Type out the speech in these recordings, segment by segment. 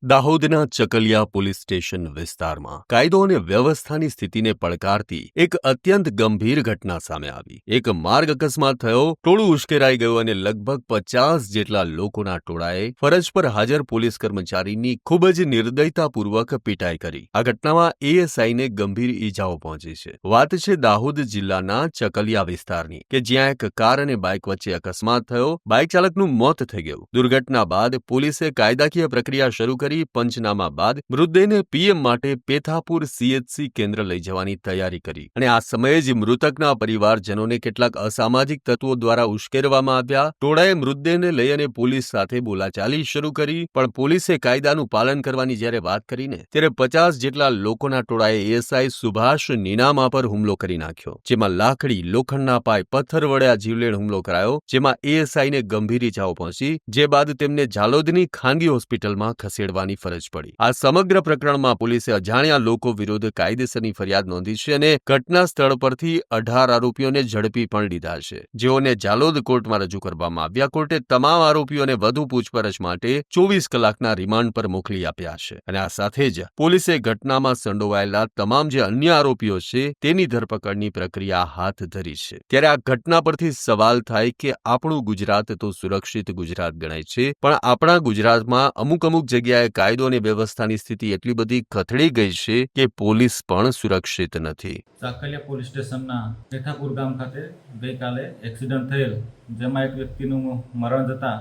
દાહોદના ચકલિયા police station વિસ્તારમાં કાયદો અને વ્યવસ્થાની સ્થિતિને પડકારતી એક અત્યંત ગંભીર ઘટના સામે આવી। એક માર્ગ અકસ્માત થયો, ટોળું ઉશ્કેરાઈ ગયું અને લગભગ 50 જેટલા લોકોના ટોળાએ ફરજ પર હાજર પોલીસ કર્મચારીની ખૂબ જ નિર્દયતાપૂર્વક પીટાઈ કરી। આ ઘટનામાં એએસઆઈને ગંભીર ઈજાઓ પહોંચી છે। વાત છે દાહોદ જિલ્લાના ચકલિયા વિસ્તારની કે જ્યાં એક કાર અને બાઇક વચ્ચે અકસ્માત થયો, બાઇક ચાલકનું મોત થઈ ગયું। દુર્ઘટના બાદ પોલીસે કાયદાકીય પ્રક્રિયા શરૂ કરી પંચનામા બાદ મૃતદેહને પીએમ માટે પેથાપુર સીએચસી કેન્દ્ર લઈ જવાની તૈયારી કરી અને આ સમયે જ મૃતકના પરિવારજનોને કેટલાક અસામાજિક તત્વો દ્વારા ઉશ્કેરવામાં આવ્યા। ટોળાએ મૃતદેહને લઈ અને પોલીસ સાથે બોલાચાલી શરૂ કરી, પણ પોલીસે કાયદાનું પાલન કરવાની જ્યારે વાત કરીને ત્યારે 50 જેટલા લોકોના ટોળાએ એએસઆઈ સુભાષ નીનામા પર હુમલો કરી નાખ્યો, જેમાં લાકડી, લોખંડના પાઇપ, પથ્થર વડે આ જીવલેણ હુમલો કરાયો, જેમાં એએસઆઈને ગંભીર ઈજાઓ પહોંચી, જે બાદ તેમને ઝાલોદની ખાનગી હોસ્પિટલમાં ખસેડવાની ફરજ પડી। આ સમગ્ર પ્રકરણમાં પોલીસે અજાણ્યા લોકો વિરુદ્ધ કાયદેસરની ફરિયાદ નોંધી છે અને ઘટના સ્થળ પરથી 18 આરોપીઓને ઝડપી પણ લીધા છે, જેઓને ઝાલોદ કોર્ટમાં રજૂ કરવામાં આવ્યા। કોર્ટે તમામ આરોપીઓને વધુ પૂછપરછ માટે 24 કલાકના રિમાન્ડ પર મોકલી આપ્યા છે અને આ સાથે જ પોલીસે ઘટનામાં સંડોવાયેલા તમામ જે અન્ય આરોપીઓ છે તેની ધરપકડની પ્રક્રિયા હાથ ધરી છે। ત્યારે આ ઘટના પરથી સવાલ થાય કે આપણું ગુજરાત તો સુરક્ષિત ગુજરાત ગણાય છે, પણ આપણા ગુજરાતમાં અમુક જગ્યાએ કાયદો અને વ્યવસ્થાની સ્થિતિ એટલી બધી કથળી ગઈ છે કે પોલીસ પણ સુરક્ષિત નથી। ચકલિયા પોલીસ સ્ટેશનના પેથાપુર ગામ ખાતે ગઈકાલે એક્સિડન્ટ થયેલ, જેમાં એક વ્યક્તિનું મરણ જતા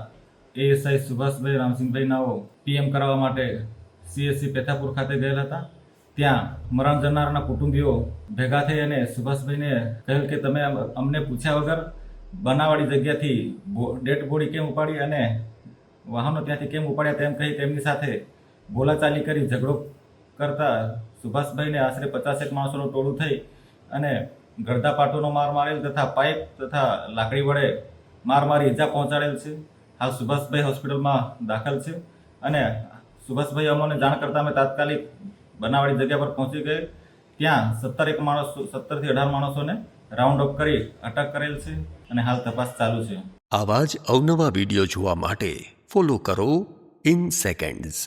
એએસઆઈ સુભાષભાઈ રામસિંહભાઈ નાઓ પીએમ કરાવવા માટે સીએચસી પેથાપુર ખાતે ગયેલા હતા। ત્યાં મરણ જનારના કુટુંબીઓ ભેગા થઈ અને સુભાષભાઈને કહ્યું કે તમે અમને પૂછ્યા વગર બનાવવાળી જગ્યાથી ડેડ બોડી કેમ ઉપાડી અને વાહનો ત્યાંથી કેમ ઉપાડ્યા તેમ કહી તેમની સાથે બોલાચાલી કરી ઝઘડો કરતા સુભાષભાઈને આશરે 50 માણસોનું ટોળું થઈ અને ગળદા પાટોનો માર મારેલ તથા પાઇપ તથા લાકડી વડે માર મારી ઈજા પહોંચાડેલ છે। હાલ સુભાષભાઈ હોસ્પિટલમાં દાખલ છે અને સુભાષભાઈ અમને જાણ કરતા અમે તાત્કાલિક બનાવવાળી જગ્યા પર પહોંચી ગયે। ત્યાં 17 થી 18 માણસોને રાઉન્ડ અપ કરી અટક કરેલ છે અને હાલ તપાસ ચાલુ છે। આવા જ અવનવા વિડીયો જોવા માટે ફોલો કરો ઇન સેકન્ડ્સ।